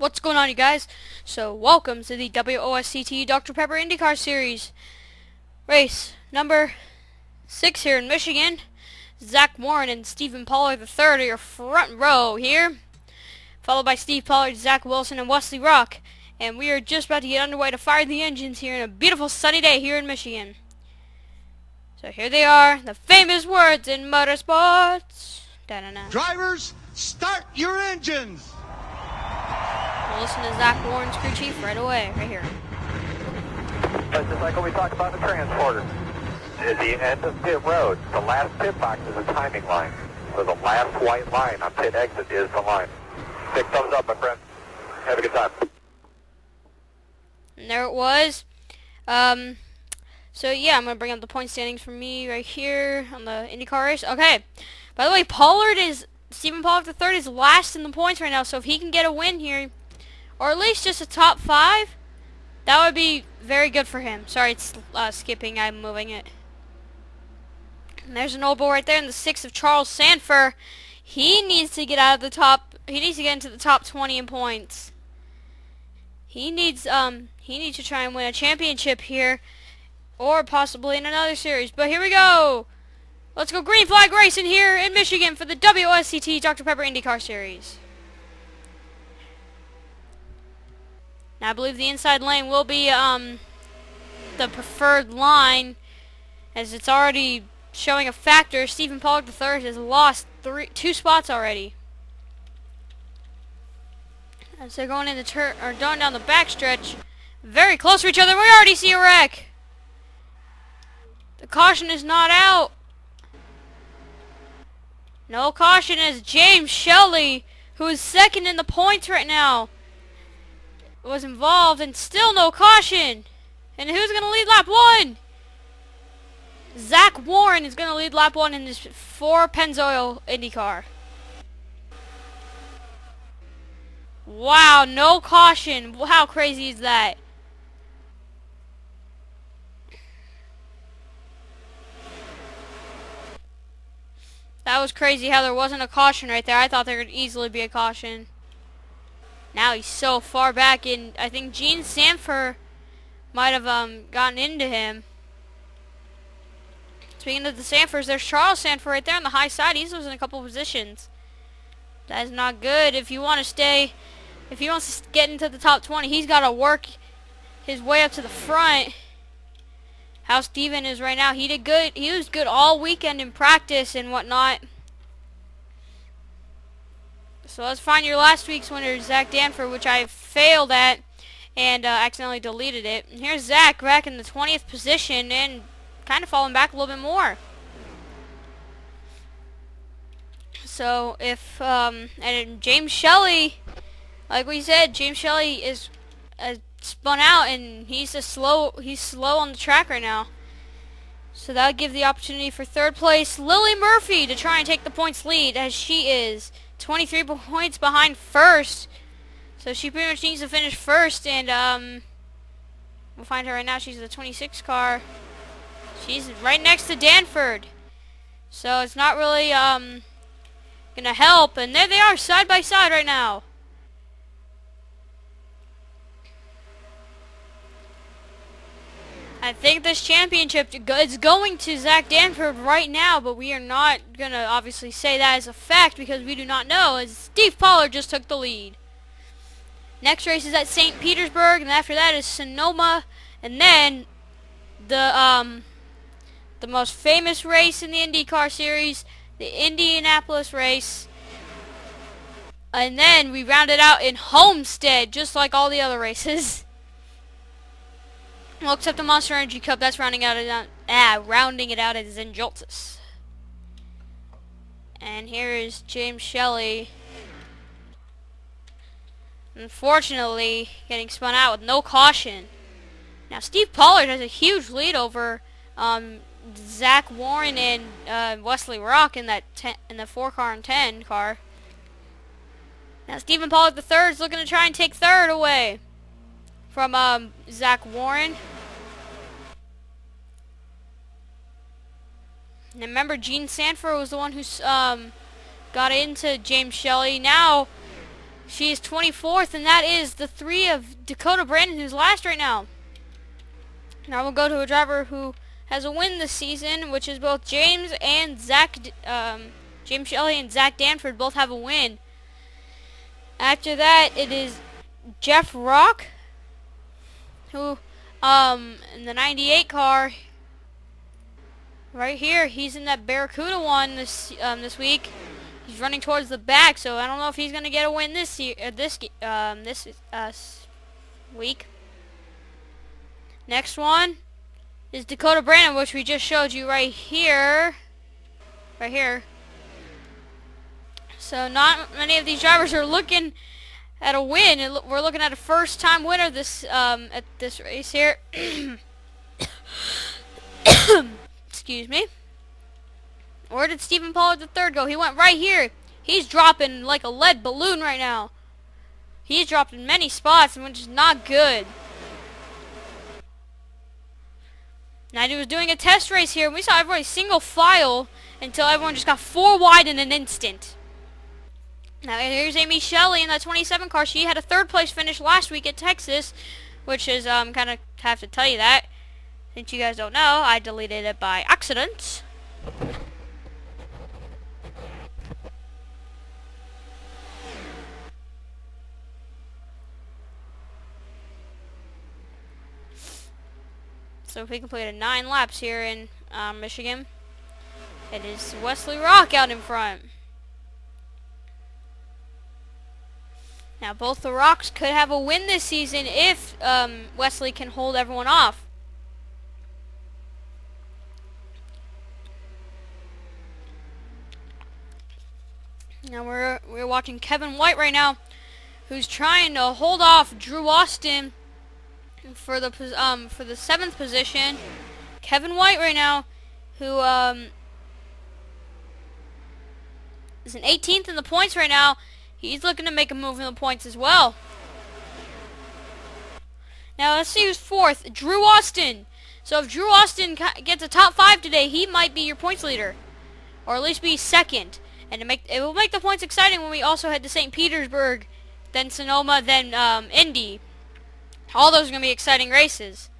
What's going on, you guys? So, welcome to the WOSCT Dr. Pepper IndyCar Series. Race number 6 here in Michigan. Zach Warren and Stephen Pollard III are your front row here. Followed by Steve Pollard, Zach Wilson, and Wesley Rock. And we are just about to get underway to fire the engines here in a beautiful sunny day here in Michigan. So here they are, the famous words in motorsports. Da-da-da. Drivers, start your engines! We'll listen to Zach Warren's crew chief right away, right here. Just like when we talked about the transporter. At the end of pit road, the last pit box is a timing line. So the last white line on pit exit is the line. Big thumbs up, my friend. Have a good time. And there it was. So yeah, I'm going to bring up the point standings for me right here on the IndyCar race. Okay. By the way, Stephen Pollard III is last in the points right now, so if he can get a win here, or at least just a top 5, that would be very good for him. Sorry, it's skipping. I'm moving it. And there's an old bull right there in the 6th of Charles Sanford. He needs to get out of the top. He needs to get into the top 20 in points. He needs to try and win a championship here, or possibly in another series. But here we go. Let's go green flag racing here in Michigan for the WOSCT Dr. Pepper IndyCar Series. Now I believe the inside lane will be the preferred line, as it's already showing a factor. Stephen Pollard III has lost 2 spots already. As they're going in the going down the backstretch, very close to each other. We already see a wreck. The caution is not out. No caution as James Shelley, who is second in the points right now, was involved, and still no caution. And who's going to lead lap 1? Zach Warren is going to lead lap 1 in this 4 Pennzoil IndyCar. Wow, no caution. How crazy is that? That was crazy how there wasn't a caution right there. I thought there could easily be a caution. Now he's so far back, and I think Gene Sanford might have gotten into him. Speaking of the Sanfords, there's Charles Sanford right there on the high side. He's losing a couple positions. That is not good. If he wants to get into the top 20, he's got to work his way up to the front. How Steven is right now, he did good. He was good all weekend in practice and whatnot. So let's find your last week's winner, Zach Danford, which I failed at and accidentally deleted it. And here's Zach back in the 20th position and kind of falling back a little bit more. So if and James Shelley, like we said, James Shelley is spun out, and he's slow on the track right now. So that would give the opportunity for 3rd place Lily Murphy to try and take the points lead, as she is 23 points behind 1st. So she pretty much needs to finish 1st, and we'll find her right now. She's the 26 car. She's right next to Danford. So it's not really gonna help, and there they are side by side right now. I think this championship is going to Zach Danford right now, but we are not going to obviously say that as a fact because we do not know, as Steve Pollard just took the lead. Next race is at St. Petersburg, and after that is Sonoma, and then the most famous race in the IndyCar series, the Indianapolis race. And then we round it out in Homestead, just like all the other races. Well, except the Monster Energy Cup, that's rounding it out as Zenjoltis. And here is James Shelley, unfortunately getting spun out with no caution. Now Steve Pollard has a huge lead over Zach Warren and Wesley Rock in the 4 car and 10 car. Now Stephen Pollard III is looking to try and take 3rd away from Zach Warren. And remember, Gene Sanford was the one who got into James Shelley. Now She is 24th, and that is the 3 of Dakota Brandon, who's last right now. Now we'll go to a driver who has a win this season, which is both James and Zach. James Shelley and Zach Danford both have a win. After that, it is Jeff Rock, who, in the 98 car, right here, he's in that Barracuda one this week. He's running towards the back, so I don't know if he's gonna get a win this week. Next one is Dakota Brandon, which we just showed you right here. Right here. So not many of these drivers are looking at a win. We're looking at a first-time winner this at this race here. Excuse me. Where did Stephen Pollard III go? He went right here. He's dropping like a lead balloon right now. He's dropped in many spots, which is not good. Now he was doing a test race here, and we saw everybody single file until everyone just got 4 wide in an instant. Now here's Amy Shelley in that 27 car. She had a 3rd place finish last week at Texas, which is kind of have to tell you that. Since you guys don't know, I deleted it by accident. So if we completed 9 laps here in Michigan, it is Wesley Rock out in front. Now both the Rocks could have a win this season if Wesley can hold everyone off. Now we're watching Kevin White right now, who's trying to hold off Drew Austin for the 7th position. Kevin White right now, who is in 18th in the points right now. He's looking to make a move in the points as well. Now let's see who's 4th. Drew Austin. So if Drew Austin gets a top 5 today, he might be your points leader, or at least be 2nd. And it will make the points exciting when we also head to St. Petersburg, then Sonoma, then Indy. All those are going to be exciting races.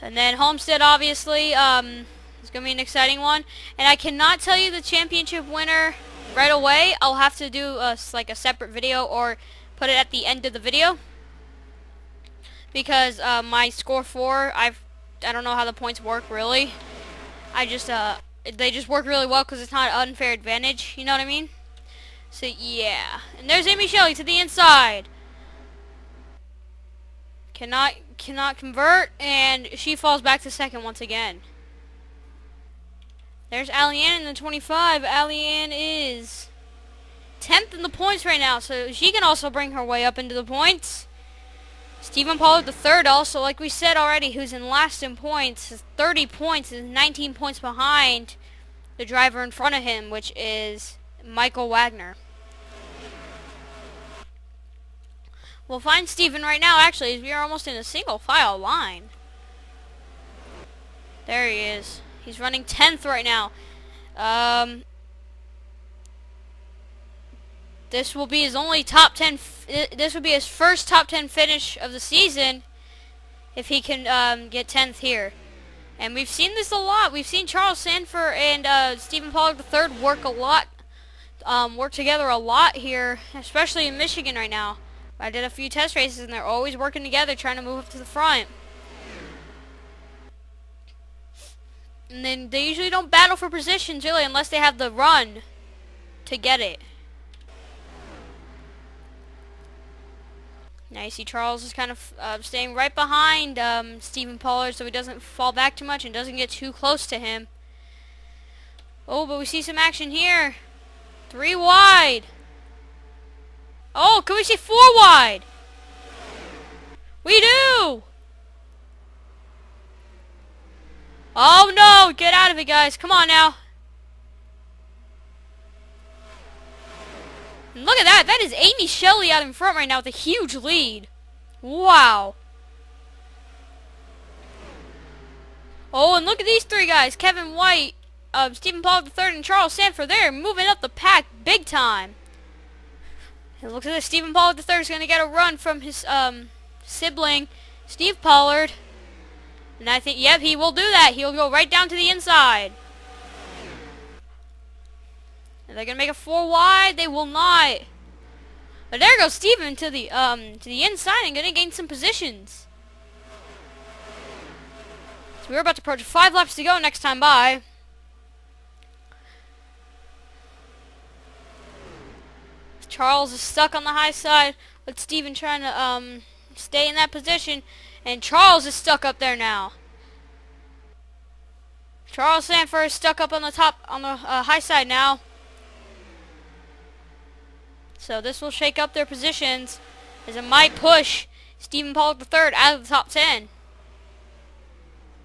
And then Homestead, obviously, is going to be an exciting one. And I cannot tell you the championship winner right away. I'll have to do like a separate video or put it at the end of the video. Because my score 4, I don't know how the points work really. They just work really well because it's not an unfair advantage. You know what I mean? So yeah. And there's Amy Shelley to the inside. Cannot convert, and she falls back to 2nd once again. There's Allie-Ann in the 25. Allie-Ann is 10th in the points right now, so she can also bring her way up into the points. Stephen Pollard III, also, like we said already, who's in last in points, has 30 points, is 19 points behind the driver in front of him, which is Michael Wagner. We'll find Stephen right now, actually, as we are almost in a single file line. There he is. He's running 10th right now. This will be his only top 10. This will be his first top 10 finish of the season if he can get 10th here. And we've seen this a lot. We've seen Charles Sanford and Stephen Pollard III work together a lot here, especially in Michigan right now. I did a few test races, and they're always working together, trying to move up to the front. And then they usually don't battle for positions, really, unless they have the run to get it. Now you see Charles is kind of staying right behind Stephen Pollard, so he doesn't fall back too much and doesn't get too close to him. Oh, but we see some action here. 3 wide. Oh, can we see 4 wide? We do! Oh no, get out of it, guys. Come on now. And look at that. That is Amy Shelley out in front right now with a huge lead. Wow. Oh, and look at these 3 guys. Kevin White, Stephen Pollard III, and Charles Sanford. They're moving up the pack big time. It looks like Stephen Pollard III is going to get a run from his sibling, Steve Pollard. And I think, yep, he will do that. He'll go right down to the inside. Are they going to make it 4 wide? They will not. But there goes Steven to the inside and going to gain some positions. So we're about to approach 5 laps to go next time by. Charles is stuck on the high side with Steven trying to stay in that position. And Charles is stuck up there now. Charles Sanford is stuck up on the top, on the high side now. So this will shake up their positions, as it might push Stephen Pollard III out of the top 10.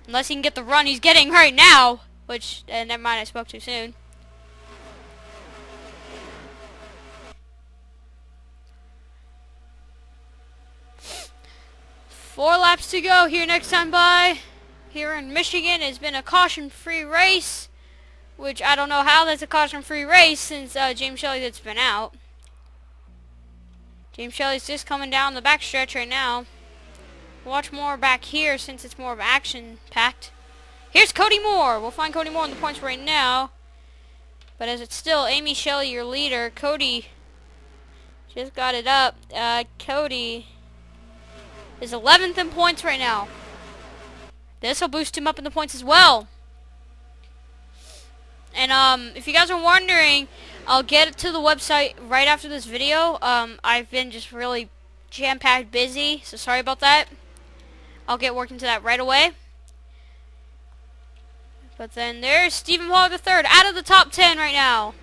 Unless he can get the run he's getting right now, which, never mind, I spoke too soon. Four laps to go here next time by. Here in Michigan, it's been a caution-free race, which I don't know how that's a caution-free race since James Shelley that's been out. James Shelley's just coming down the backstretch right now. Watch more back here since it's more of action-packed. Here's Cody Moore. We'll find Cody Moore on the points right now. But as it's still Amy Shelley, your leader, Cody just got it up. Cody is 11th in points right now. This will boost him up in the points as well. And if you guys are wondering, I'll get to the website right after this video. I've been just really jam-packed busy, so sorry about that. I'll get working to that right away. But then there's Stephen Pollard III out of the top 10 right now.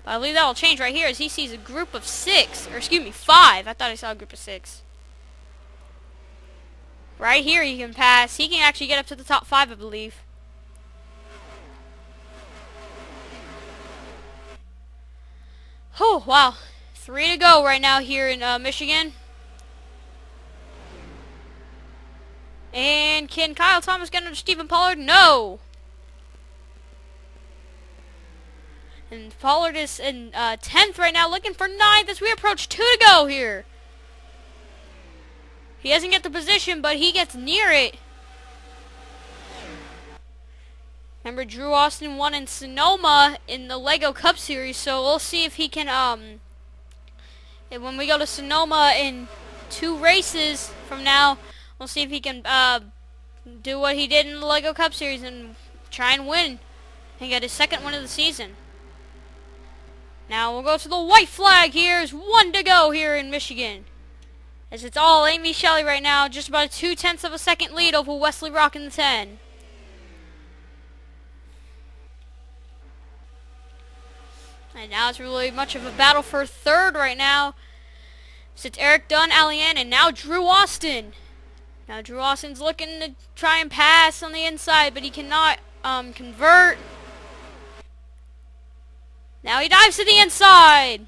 But I believe that will change right here as he sees a group of 6, or excuse me, 5. I thought I saw a group of 6. Right here he can pass. He can actually get up to the top 5, I believe. Oh, wow. 3 to go right now here in Michigan. And can Kyle Thomas get under Stephen Pollard? No. And Pollard is in 10th right now, looking for 9th as we approach 2 to go here. He doesn't get the position, but he gets near it. Remember, Drew Austin won in Sonoma in the Lego Cup Series, so we'll see if he can, when we go to Sonoma in 2 races from now, we'll see if he can do what he did in the Lego Cup Series and try and win and get his 2nd win of the season. Now we'll go to the white flag here. There's 1 to go here in Michigan. As it's all Amy Shelley right now, just about a 2/10 of a second lead over Wesley Rock in the 10. And now it's really much of a battle for 3rd right now. So it's Eric Dunn, Alliann, and now Drew Austin. Now Drew Austin's looking to try and pass on the inside, but he cannot convert. Now he dives to the inside.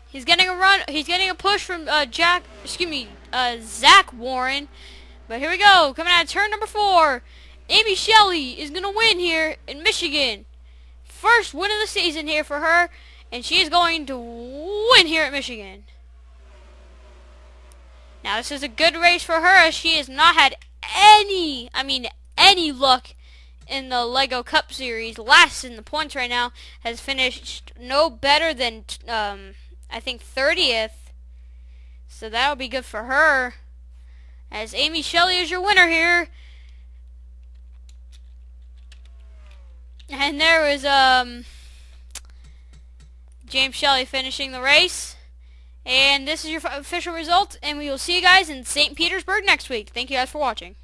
He's getting a run. He's getting a push from Zach Warren. But here we go, coming out of turn number 4. Amy Shelley is gonna win here in Michigan. First win of the season here for her, and she is going to win here at Michigan. Now this is a good race for her, as she has not had any luck in the Lego Cup Series. Last in the points right now, has finished no better than I think 30th. So that'll be good for her. As Amy Shelley is your winner here. And there was James Shelley finishing the race. And this is your official result, and we will see you guys in St. Petersburg next week. Thank you guys for watching.